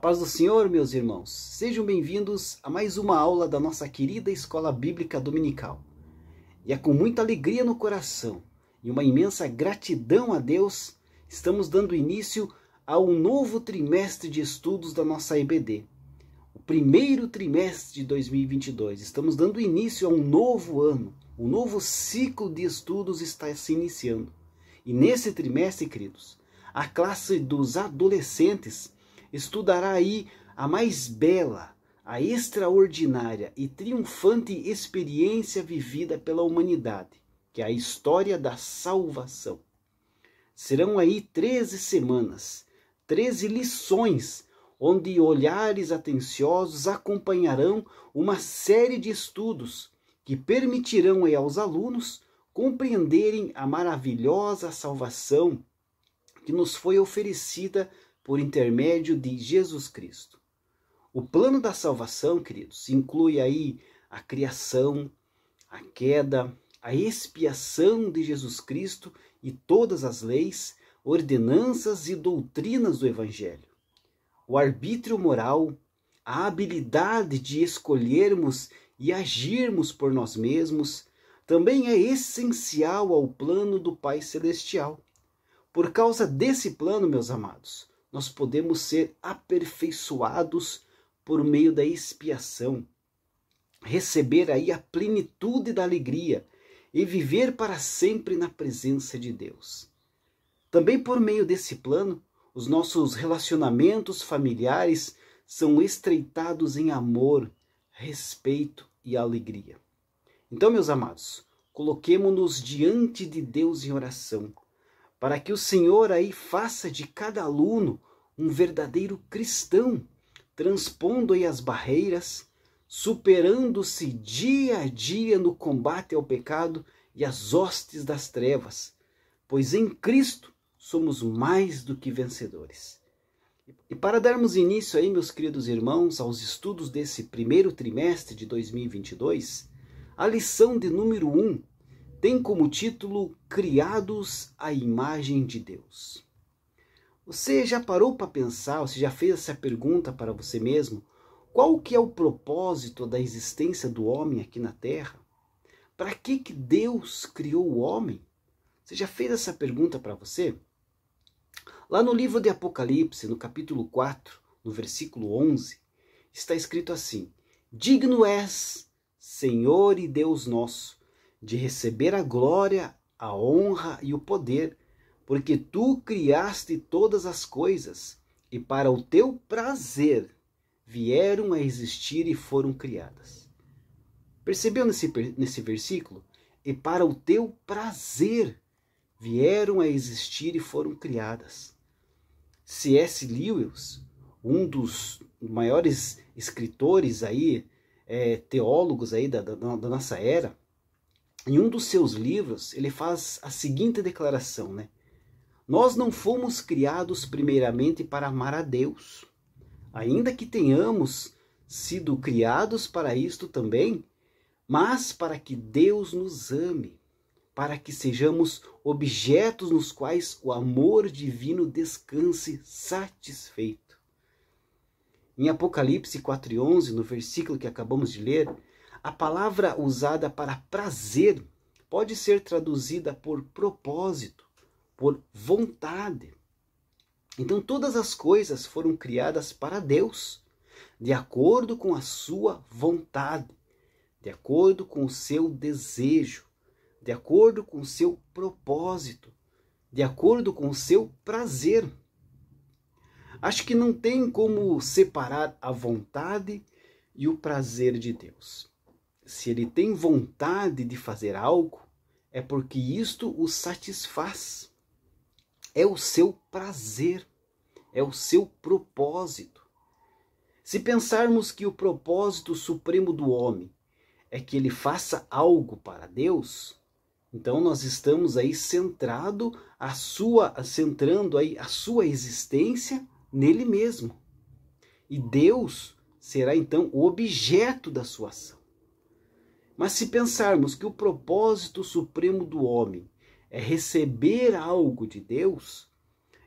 A paz do Senhor, meus irmãos. Sejam bem-vindos a mais uma aula da nossa querida Escola Bíblica Dominical. E é com muita alegria no coração e uma imensa gratidão a Deus, estamos dando início a um novo trimestre de estudos da nossa EBD. O primeiro trimestre de 2022. Estamos dando início a um novo ano. Um novo ciclo de estudos está se iniciando. E nesse trimestre, queridos, a classe dos adolescentes estudará aí a mais bela, a extraordinária e triunfante experiência vivida pela humanidade, que é a história da salvação. Serão aí 13 semanas, 13 lições, onde olhares atenciosos acompanharão uma série de estudos que permitirão aí aos alunos compreenderem a maravilhosa salvação que nos foi oferecida por intermédio de Jesus Cristo. O plano da salvação, queridos, inclui aí a criação, a queda, a expiação de Jesus Cristo e todas as leis, ordenanças e doutrinas do Evangelho. O arbítrio moral, a habilidade de escolhermos e agirmos por nós mesmos, também é essencial ao plano do Pai Celestial. Por causa desse plano, meus amados, nós podemos ser aperfeiçoados por meio da expiação, receber aí a plenitude da alegria e viver para sempre na presença de Deus. Também por meio desse plano, os nossos relacionamentos familiares são estreitados em amor, respeito e alegria. Então, meus amados, coloquemo-nos diante de Deus em oração, para que o Senhor aí faça de cada aluno um verdadeiro cristão, transpondo aí as barreiras, superando-se dia a dia no combate ao pecado e às hostes das trevas, pois em Cristo somos mais do que vencedores. E para darmos início aí, meus queridos irmãos, aos estudos desse primeiro trimestre de 2022, a lição de número 1 tem como título Criados à Imagem de Deus. Você já parou para pensar, você já fez essa pergunta para você mesmo? Qual que é o propósito da existência do homem aqui na Terra? Para que Deus criou o homem? Você já fez essa pergunta para você? Lá no livro de Apocalipse, no capítulo 4, no versículo 11, está escrito assim: Digno és, Senhor e Deus nosso, de receber a glória, a honra e o poder, porque tu criaste todas as coisas, e para o teu prazer vieram a existir e foram criadas. Percebeu nesse versículo? E para o teu prazer vieram a existir e foram criadas. C.S. Lewis, um dos maiores escritores aí, teólogos aí da nossa era, em um dos seus livros, ele faz a seguinte declaração, né? Nós não fomos criados primeiramente para amar a Deus, ainda que tenhamos sido criados para isto também, mas para que Deus nos ame, para que sejamos objetos nos quais o amor divino descanse satisfeito. Em Apocalipse 4:11, no versículo que acabamos de ler, a palavra usada para prazer pode ser traduzida por propósito, por vontade. Então todas as coisas foram criadas para Deus, de acordo com a sua vontade, de acordo com o seu desejo, de acordo com o seu propósito, de acordo com o seu prazer. Acho que não tem como separar a vontade e o prazer de Deus. Se ele tem vontade de fazer algo, é porque isto o satisfaz. É o seu prazer, é o seu propósito. Se pensarmos que o propósito supremo do homem é que ele faça algo para Deus, então nós estamos aí centrando a sua existência nele mesmo. E Deus será então o objeto da sua ação. Mas se pensarmos que o propósito supremo do homem é receber algo de Deus,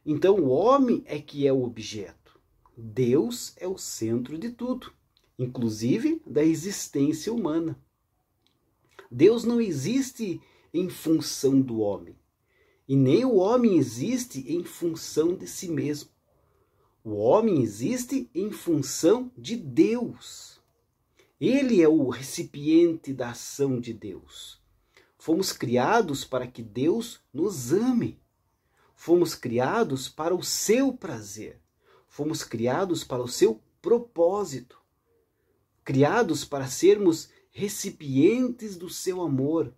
então o homem é que é o objeto. Deus é o centro de tudo, inclusive da existência humana. Deus não existe em função do homem, e nem o homem existe em função de si mesmo. O homem existe em função de Deus. Ele é o recipiente da ação de Deus. Fomos criados para que Deus nos ame. Fomos criados para o seu prazer. Fomos criados para o seu propósito. Criados para sermos recipientes do seu amor.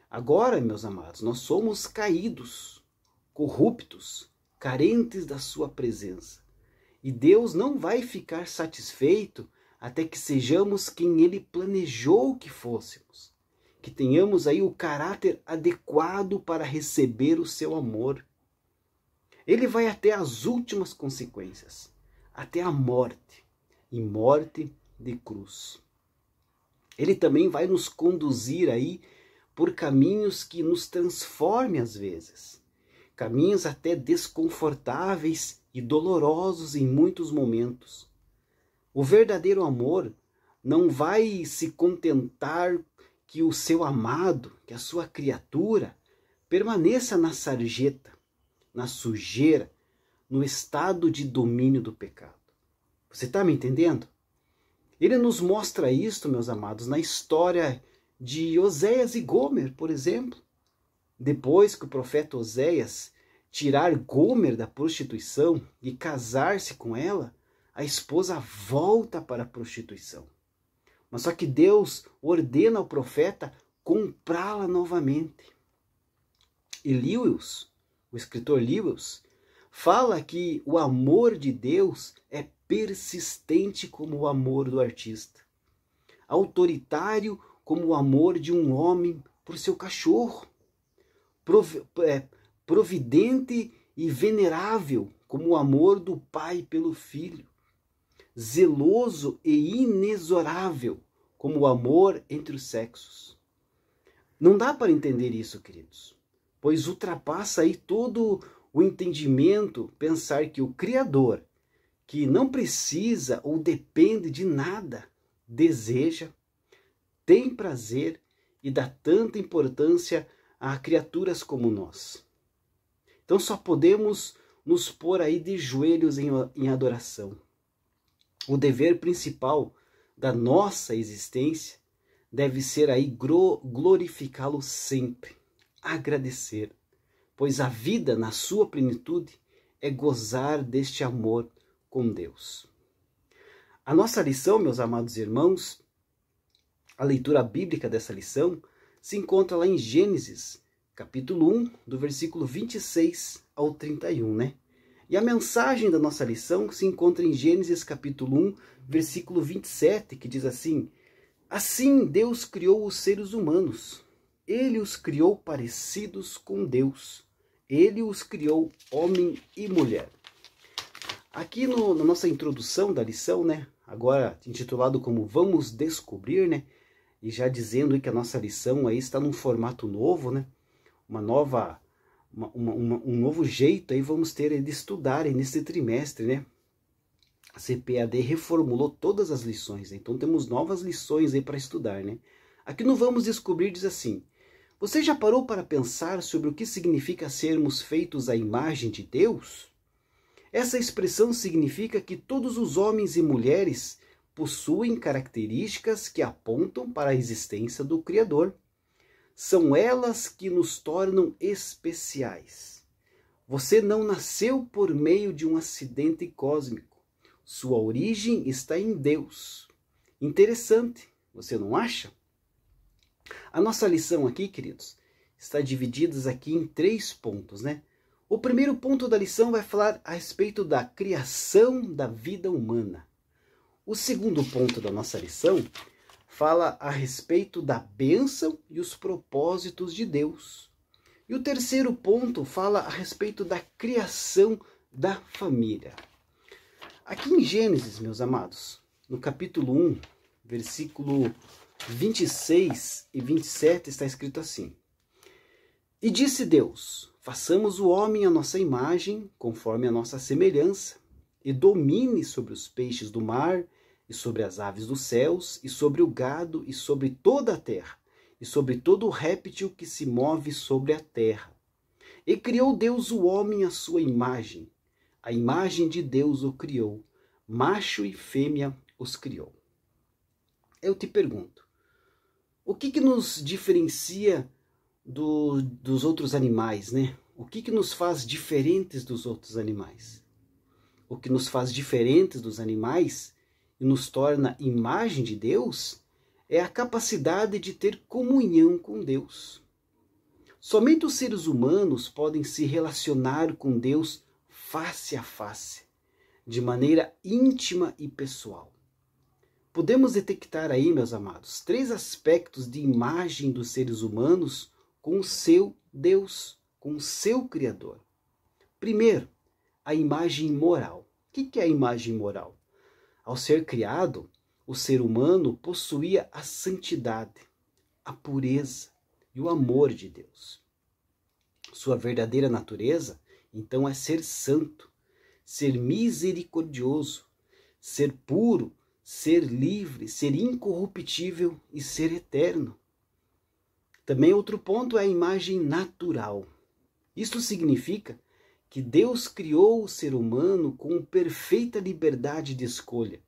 Agora, meus amados, nós somos caídos, corruptos, carentes da sua presença. E Deus não vai ficar satisfeito até que sejamos quem Ele planejou que fôssemos. Que tenhamos aí o caráter adequado para receber o seu amor. Ele vai até as últimas consequências, até a morte, e morte de cruz. Ele também vai nos conduzir aí por caminhos que nos transformem às vezes. Caminhos até desconfortáveis e dolorosos em muitos momentos. O verdadeiro amor não vai se contentar que o seu amado, que a sua criatura, permaneça na sarjeta, na sujeira, no estado de domínio do pecado. Você está me entendendo? Ele nos mostra isto, meus amados, na história de Oséias e Gomer, por exemplo. Depois que o profeta Oséias tirar Gomer da prostituição e casar-se com ela, a esposa volta para a prostituição. Mas só que Deus ordena ao profeta comprá-la novamente. E Lewis, o escritor Lewis, fala que o amor de Deus é persistente como o amor do artista, autoritário como o amor de um homem por seu cachorro, providente e venerável como o amor do pai pelo filho, zeloso e inexorável como o amor entre os sexos. Não dá para entender isso, queridos, pois ultrapassa aí todo o entendimento pensar que o Criador, que não precisa ou depende de nada, deseja, tem prazer e dá tanta importância a criaturas como nós. Então só podemos nos pôr aí de joelhos em adoração. O dever principal da nossa existência deve ser aí glorificá-lo sempre, agradecer, pois a vida na sua plenitude é gozar deste amor com Deus. A nossa lição, meus amados irmãos, a leitura bíblica dessa lição se encontra lá em Gênesis, capítulo 1, do versículo 26 ao 31, né? E a mensagem da nossa lição se encontra em Gênesis, capítulo 1, versículo 27, que diz assim: Assim Deus criou os seres humanos. Ele os criou parecidos com Deus. Ele os criou homem e mulher. Aqui na nossa introdução da lição, né? Agora intitulado como Vamos Descobrir, né? E já dizendo que a nossa lição aí está num formato novo, né? Um novo jeito aí vamos ter de estudar aí nesse trimestre, né? A CPAD reformulou todas as lições, né? Então temos novas lições aí para estudar, né? Aqui no Vamos Descobrir diz assim: você já parou para pensar sobre o que significa sermos feitos à imagem de Deus? Essa expressão significa que todos os homens e mulheres possuem características que apontam para a existência do Criador. São elas que nos tornam especiais. Você não nasceu por meio de um acidente cósmico. Sua origem está em Deus. Interessante, você não acha? A nossa lição aqui, queridos, está dividida aqui em 3 pontos, né? O primeiro ponto da lição vai falar a respeito da criação da vida humana. O segundo ponto da nossa lição fala a respeito da bênção e os propósitos de Deus. E o terceiro ponto fala a respeito da criação da família. Aqui em Gênesis, meus amados, no capítulo 1, versículo 26 e 27, está escrito assim: E disse Deus: façamos o homem à nossa imagem, conforme a nossa semelhança. e domine sobre os peixes do mar, e sobre as aves dos céus, e sobre o gado, e sobre toda a terra, e sobre todo o réptil que se move sobre a terra. E criou Deus o homem à sua imagem. A imagem de Deus o criou, macho e fêmea os criou. Eu te pergunto, o que nos diferencia dos outros animais, né? O que nos faz diferentes dos outros animais? O que nos faz diferentes dos animais e nos torna imagem de Deus é a capacidade de ter comunhão com Deus. Somente os seres humanos podem se relacionar com Deus face a face, de maneira íntima e pessoal. Podemos detectar aí, meus amados, 3 aspectos de imagem dos seres humanos com o seu Deus, com o seu Criador. Primeiro, a imagem moral. O que é a imagem moral? Ao ser criado, o ser humano possuía a santidade, a pureza e o amor de Deus. Sua verdadeira natureza, então, é ser santo, ser misericordioso, ser puro, ser livre, ser incorruptível e ser eterno. Também outro ponto é a imagem natural. Isto significa que Deus criou o ser humano com perfeita liberdade de escolha,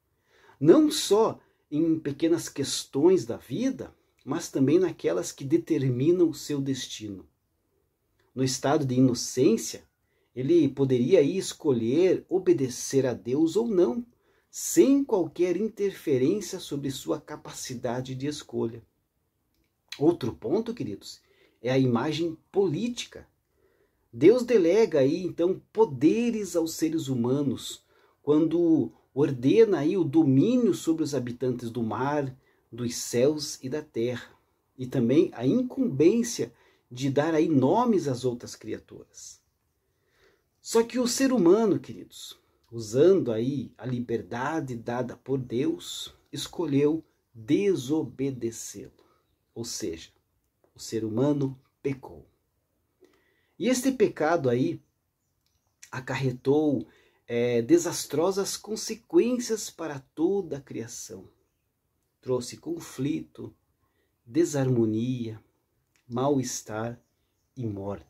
não só em pequenas questões da vida, mas também naquelas que determinam o seu destino. No estado de inocência, ele poderia aí escolher obedecer a Deus ou não, sem qualquer interferência sobre sua capacidade de escolha. Outro ponto, queridos, é a imagem política. Deus delega aí, então, poderes aos seres humanos, quando ordena aí o domínio sobre os habitantes do mar, dos céus e da terra, e também a incumbência de dar aí nomes às outras criaturas. Só que o ser humano, queridos, usando aí a liberdade dada por Deus, escolheu desobedecê-lo. Ou seja, o ser humano pecou. E este pecado aí acarretou desastrosas consequências para toda a criação. Trouxe conflito, desarmonia, mal-estar e morte.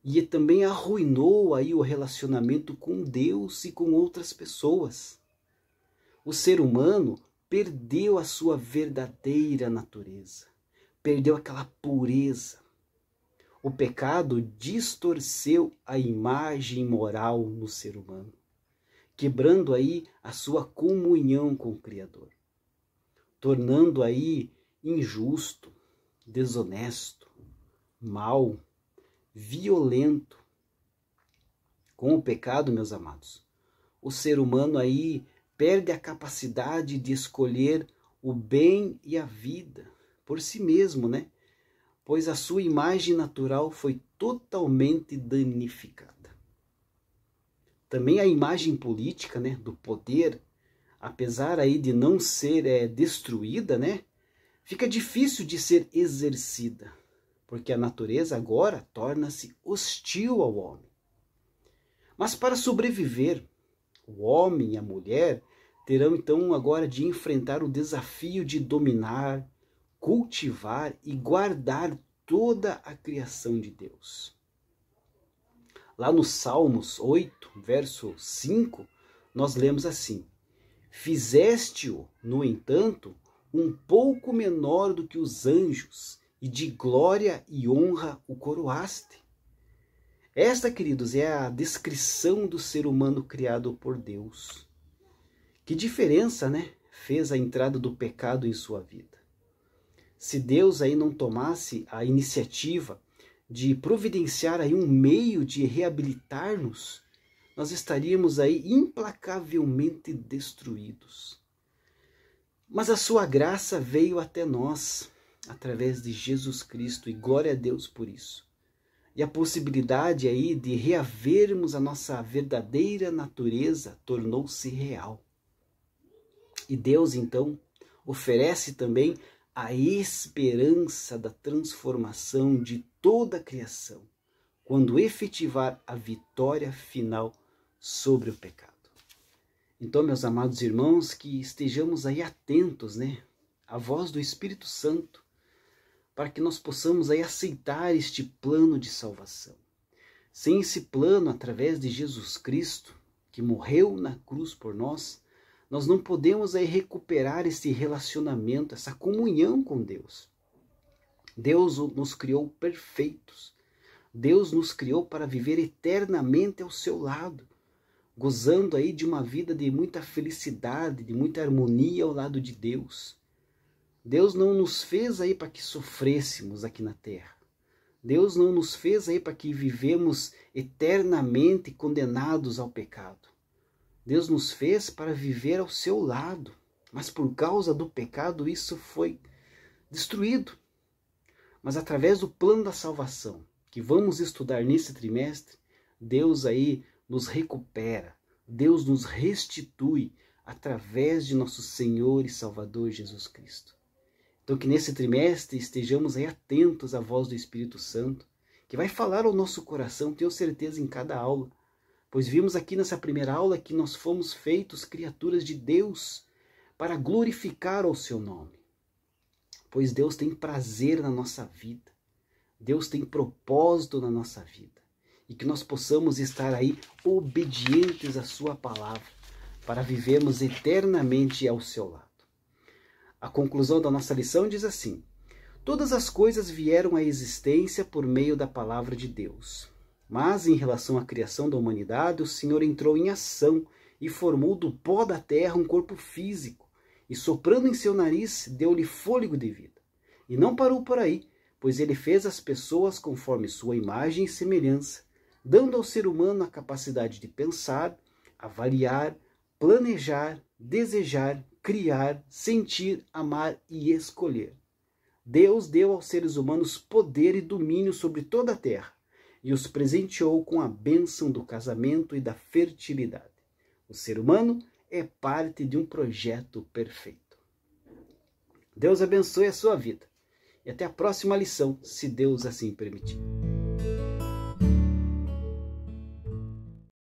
E também arruinou aí o relacionamento com Deus e com outras pessoas. O ser humano perdeu a sua verdadeira natureza, perdeu aquela pureza. O pecado distorceu a imagem moral no ser humano, quebrando aí a sua comunhão com o Criador, tornando aí injusto, desonesto, mau, violento. Com o pecado, meus amados, o ser humano aí perde a capacidade de escolher o bem e a vida por si mesmo, né? Pois a sua imagem natural foi totalmente danificada. Também a imagem política, né, do poder, apesar aí de não ser destruída, né, fica difícil de ser exercida, porque a natureza agora torna-se hostil ao homem. Mas para sobreviver, o homem e a mulher terão então agora de enfrentar o desafio de dominar, cultivar e guardar toda a criação de Deus. Lá no Salmos 8, verso 5, nós lemos assim: Fizeste-o, no entanto, um pouco menor do que os anjos, e de glória e honra o coroaste. Esta, queridos, é a descrição do ser humano criado por Deus. Que diferença, né, fez a entrada do pecado em sua vida? Se Deus aí não tomasse a iniciativa de providenciar aí um meio de reabilitar-nos, nós estaríamos aí implacavelmente destruídos. Mas a sua graça veio até nós, através de Jesus Cristo, e glória a Deus por isso. E a possibilidade aí de reavermos a nossa verdadeira natureza tornou-se real. E Deus, então, oferece também a esperança da transformação de toda a criação, quando efetivar a vitória final sobre o pecado. Então, meus amados irmãos, que estejamos aí atentos, à voz do Espírito Santo, para que nós possamos aí aceitar este plano de salvação. Sem esse plano, através de Jesus Cristo, que morreu na cruz por nós, nós não podemos aí recuperar esse relacionamento, essa comunhão com Deus. Deus nos criou perfeitos. Deus nos criou para viver eternamente ao seu lado, gozando aí de uma vida de muita felicidade, de muita harmonia ao lado de Deus. Deus não nos fez aí para que sofrêssemos aqui na terra. Deus não nos fez aí para que vivemos eternamente condenados ao pecado. Deus nos fez para viver ao seu lado, mas por causa do pecado isso foi destruído. Mas através do plano da salvação, que vamos estudar nesse trimestre, Deus aí nos recupera, Deus nos restitui através de nosso Senhor e Salvador Jesus Cristo. Então que nesse trimestre estejamos aí atentos à voz do Espírito Santo, que vai falar ao nosso coração, tenho certeza, em cada aula. Pois vimos aqui nessa primeira aula que nós fomos feitos criaturas de Deus para glorificar o seu nome. Pois Deus tem prazer na nossa vida. Deus tem propósito na nossa vida. E que nós possamos estar aí obedientes à sua palavra para vivermos eternamente ao seu lado. A conclusão da nossa lição diz assim: todas as coisas vieram à existência por meio da palavra de Deus. Mas em relação à criação da humanidade, o Senhor entrou em ação e formou do pó da terra um corpo físico, e soprando em seu nariz, deu-lhe fôlego de vida. E não parou por aí, pois ele fez as pessoas conforme sua imagem e semelhança, dando ao ser humano a capacidade de pensar, avaliar, planejar, desejar, criar, sentir, amar e escolher. Deus deu aos seres humanos poder e domínio sobre toda a terra, e os presenteou com a bênção do casamento e da fertilidade. O ser humano é parte de um projeto perfeito. Deus abençoe a sua vida. E até a próxima lição, se Deus assim permitir.